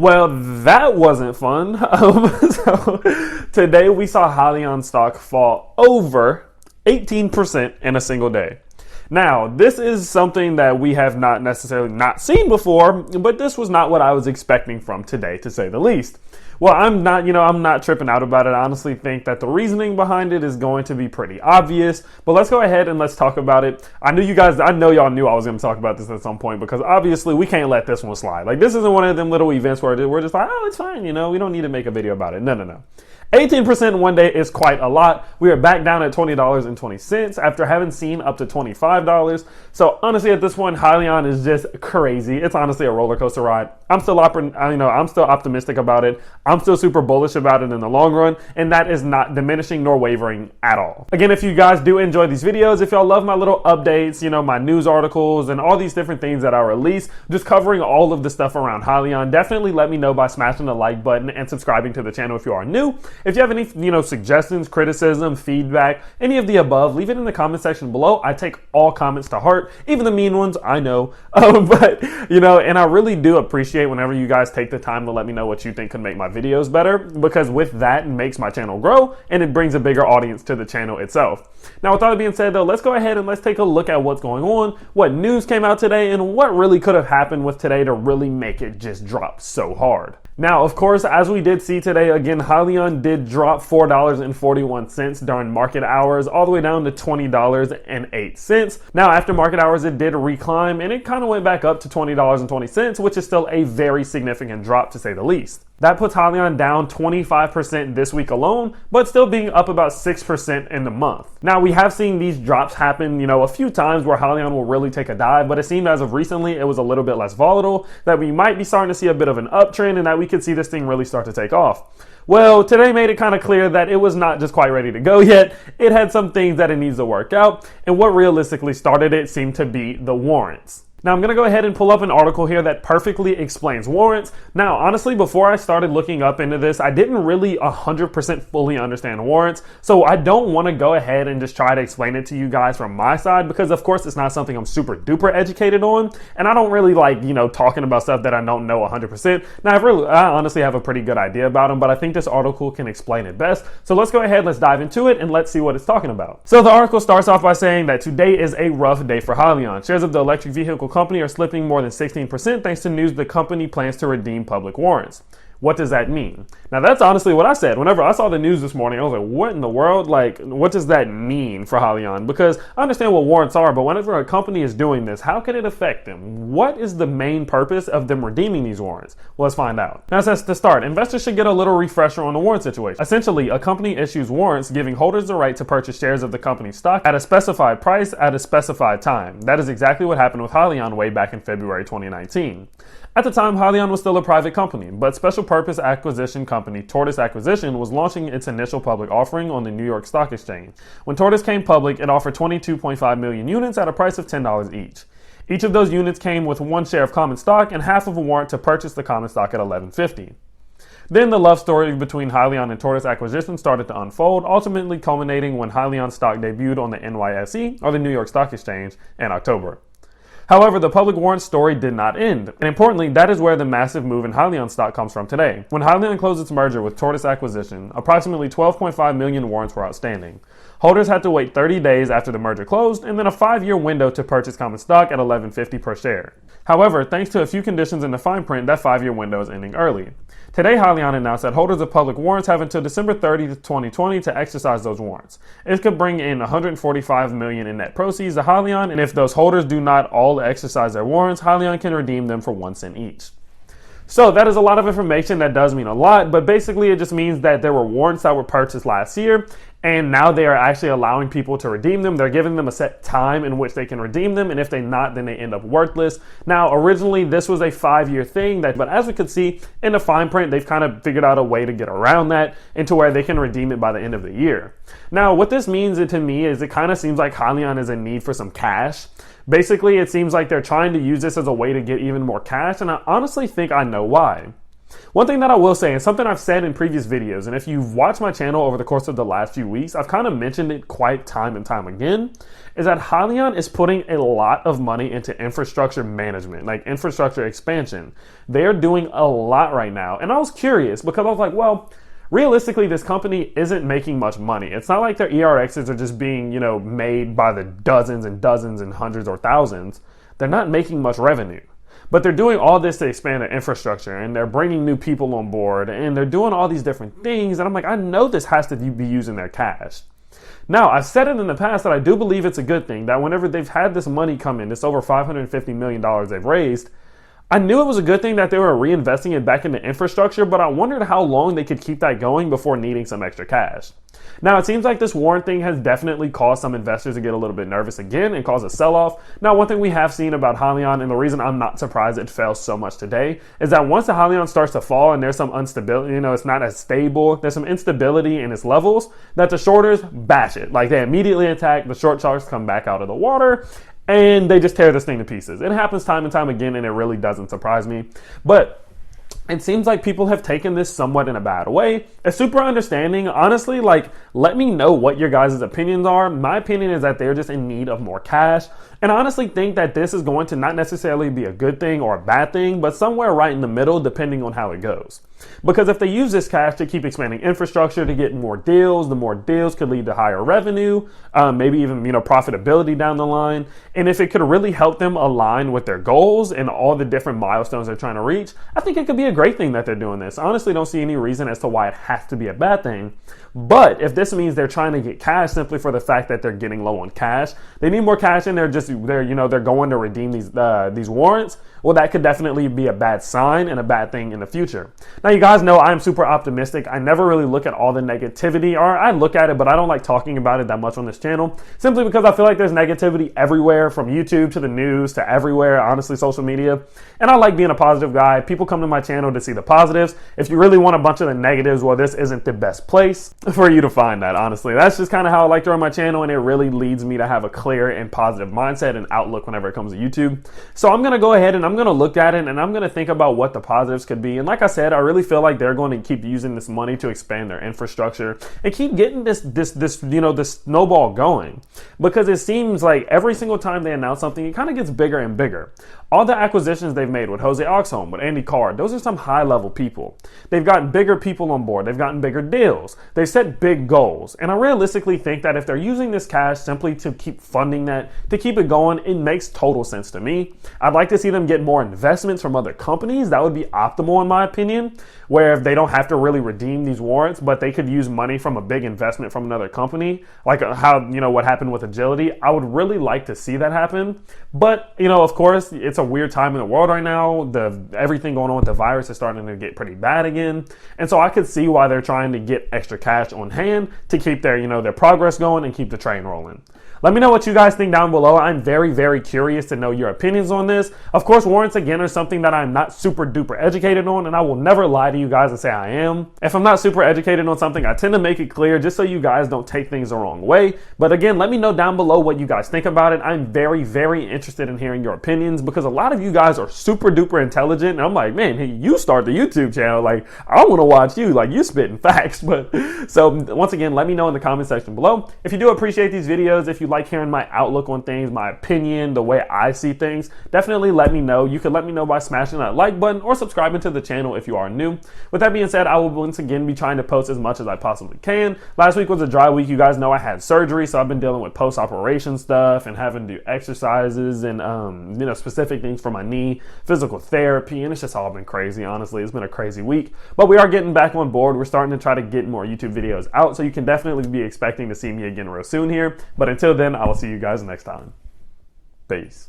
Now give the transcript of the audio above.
Well, that wasn't fun. So today we saw HYLIION stock fall over 18% in a single day. Now, this is something that we have not necessarily not seen before, but this was not what I was expecting from today, to say the least. Well, I'm not tripping out about it. I honestly think that the reasoning behind it is going to be pretty obvious, but let's go ahead and let's talk about it. I know y'all knew I was going to talk about this at some point, because obviously we can't let this one slide. Like, this isn't one of them little events where we're just like, oh, it's fine. We don't need to make a video about it. No. 18% in one day is quite a lot. We are back down at $20.20 after having seen up to $25. So honestly, at this point, HYLIION is just crazy. It's honestly a roller coaster ride. I'm still optimistic about it. I'm still super bullish about it in the long run, and that is not diminishing nor wavering at all. Again, if you guys do enjoy these videos, if y'all love my little updates, my news articles and all these different things that I release, just covering all of the stuff around HYLIION, definitely let me know by smashing the like button and subscribing to the channel if you are new. If you have any, suggestions, criticism, feedback, any of the above, leave it in the comment section below. I take all comments to heart, even the mean ones, I know. And I really do appreciate whenever you guys take the time to let me know what you think could make my videos better, because with that, it makes my channel grow and it brings a bigger audience to the channel itself. Now, with all that being said, though, let's go ahead and let's take a look at what's going on, what news came out today, and what really could have happened with today to really make it just drop so hard. Now, of course, as we did see today, again, HYLIION did drop $4.41 during market hours, all the way down to $20.08. Now, after market hours, it did reclimb, and it kind of went back up to $20.20, which is still a very significant drop, to say the least. That puts HYLIION down 25% this week alone, but still being up about 6% in the month. Now, we have seen these drops happen, a few times where HYLIION will really take a dive, but it seemed as of recently it was a little bit less volatile, that we might be starting to see a bit of an uptrend, and that we could see this thing really start to take off. Well, today made it kind of clear that it was not just quite ready to go yet. It had some things that it needs to work out, and what realistically started it seemed to be the warrants. Now, I'm going to go ahead and pull up an article here that perfectly explains warrants. Now, honestly, before I started looking up into this, I didn't really 100% fully understand warrants. So I don't want to go ahead and just try to explain it to you guys from my side, because of course it's not something I'm super duper educated on. And I don't really like, talking about stuff that I don't know 100%. Now, I honestly have a pretty good idea about them, but I think this article can explain it best. So let's go ahead, let's dive into it, and let's see what it's talking about. So the article starts off by saying that today is a rough day for HYLIION. Shares of the electric vehicle company are slipping more than 16% thanks to news the company plans to redeem public warrants. What does that mean? Now, that's honestly what I said. Whenever I saw the news this morning, I was like, what in the world? Like, what does that mean for HYLIION? Because I understand what warrants are, but whenever a company is doing this, how can it affect them? What is the main purpose of them redeeming these warrants? Well, let's find out. Now, it says to start, investors should get a little refresher on the warrant situation. Essentially, a company issues warrants giving holders the right to purchase shares of the company's stock at a specified price at a specified time. That is exactly what happened with HYLIION way back in February 2019. At the time, HYLIION was still a private company, but special purpose acquisition company Tortoise Acquisition was launching its initial public offering on the New York Stock Exchange. When Tortoise came public, it offered 22.5 million units at a price of $10 each. Each of those units came with one share of common stock and half of a warrant to purchase the common stock at $11.50. Then the love story between HYLIION and Tortoise Acquisition started to unfold, ultimately culminating when HYLIION stock debuted on the NYSE, or the New York Stock Exchange, in October. However, the public warrant story did not end, and importantly, that is where the massive move in HYLIION stock comes from today. When HYLIION closed its merger with Tortoise Acquisition, approximately 12.5 million warrants were outstanding. Holders had to wait 30 days after the merger closed, and then a 5-year window to purchase common stock at $11.50 per share. However, thanks to a few conditions in the fine print, that 5-year window is ending early. Today, HYLIION announced that holders of public warrants have until December 30th, 2020 to exercise those warrants. It could bring in $145 million in net proceeds to HYLIION, and if those holders do not all exercise their warrants, HYLIION can redeem them for 1 cent each. So that is a lot of information. That does mean a lot, but basically it just means that there were warrants that were purchased last year, and now they are actually allowing people to redeem them. They're giving them a set time in which they can redeem them, and if they're not, then they end up worthless. Now, originally, this was a 5-year thing, but as we could see in the fine print, they've kind of figured out a way to get around that into where they can redeem it by the end of the year. Now, what this means to me is it kind of seems like HYLIION is in need for some cash. Basically, it seems like they're trying to use this as a way to get even more cash, and I honestly think I know why. One thing that I will say, and something I've said in previous videos, and if you've watched my channel over the course of the last few weeks, I've kind of mentioned it quite time and time again, is that HYLIION is putting a lot of money into infrastructure management, like infrastructure expansion. They're doing a lot right now. And I was curious because I was like, well, realistically, this company isn't making much money. It's not like their ERXs are just being, made by the dozens and dozens and hundreds or thousands. They're not making much revenue. But they're doing all this to expand their infrastructure, and they're bringing new people on board, and they're doing all these different things. And I'm like, I know this has to be using their cash. Now, I've said it in the past that I do believe it's a good thing that whenever they've had this money come in, this over $550 million they've raised, I knew it was a good thing that they were reinvesting it back into infrastructure, but I wondered how long they could keep that going before needing some extra cash. Now, it seems like this warrant thing has definitely caused some investors to get a little bit nervous again and cause a sell-off. Now, one thing we have seen about HYLIION, and the reason I'm not surprised it fell so much today, is that once the HYLIION starts to fall and there's some instability, it's not as stable, there's some instability in its levels, that the shorters bash it. Like, they immediately attack, the short sharks come back out of the water, and they just tear this thing to pieces. It happens time and time again, and it really doesn't surprise me. But it seems like people have taken this somewhat in a bad way. It's super understanding. Honestly, let me know what your guys' opinions are. My opinion is that they're just in need of more cash. And I honestly think that this is going to not necessarily be a good thing or a bad thing, but somewhere right in the middle, depending on how it goes. Because if they use this cash to keep expanding infrastructure to get more deals, the more deals could lead to higher revenue, maybe even, profitability down the line. And if it could really help them align with their goals and all the different milestones they're trying to reach, I think it could be a great thing that they're doing this. I honestly don't see any reason as to why it has to be a bad thing. But if this means they're trying to get cash simply for the fact that they're getting low on cash, they need more cash and they're going to redeem these warrants, well, that could definitely be a bad sign and a bad thing in the future. Now, you guys know I'm super optimistic. I never really look at all the negativity, or I look at it, but I don't like talking about it that much on this channel, simply because I feel like there's negativity everywhere, from YouTube to the news to everywhere, honestly, social media. And I like being a positive guy. People come to my channel to see the positives. If you really want a bunch of the negatives, well, this isn't the best place for you to find that, honestly. That's just kind of how I like to run my channel, and it really leads me to have a clear and positive mindset and outlook whenever it comes to YouTube. So I'm going to go ahead and I'm going to look at it and I'm going to think about what the positives could be. And like I said, I really feel like they're going to keep using this money to expand their infrastructure and keep getting this snowball going, because it seems like every single time they announce something, it kind of gets bigger and bigger. All the acquisitions they've made with Jose Oxholm, with Andy Card, those are some high-level people. They've gotten bigger people on board. They've gotten bigger deals. They've set big goals. And I realistically think that if they're using this cash simply to keep funding that, to keep it going, it makes total sense to me. I'd like to see them get more investments from other companies. That would be optimal in my opinion, where if they don't have to really redeem these warrants, but they could use money from a big investment from another company, like how, what happened with Agility. I would really like to see that happen. But, of course, it's a weird time in the world right now. Everything going on with the virus is starting to get pretty bad again. And so I could see why they're trying to get extra cash on hand to keep their progress going and keep the train rolling. Let me know what you guys think down below. I'm very, very curious to know your opinions on this. Of course, warrants, again, are something that I'm not super duper educated on, and I will never lie to you guys and say I am. If I'm not super educated on something, I tend to make it clear just so you guys don't take things the wrong way. But again, let me know down below what you guys think about it. I'm very, very interested in hearing your opinions, because a lot of you guys are super duper intelligent. And I'm like, man, hey, you start the YouTube channel. Like, I want to watch you. Like, you spitting facts. But so once again, let me know in the comment section below. If you do appreciate these videos, if you like hearing my outlook on things, my opinion, the way I see things, definitely let me know. You can let me know by smashing that like button or subscribing to the channel if you are new. With that being said, I will once again be trying to post as much as I possibly can. Last week was a dry week. You guys know I had surgery, so I've been dealing with post-operation stuff and having to do exercises and specific things for my knee, physical therapy, and it's just all been crazy. Honestly, it's been a crazy week, but we are getting back on board. We're starting to try to get more YouTube videos out, so you can definitely be expecting to see me again real soon here. But until then, I will see you guys next time. Peace.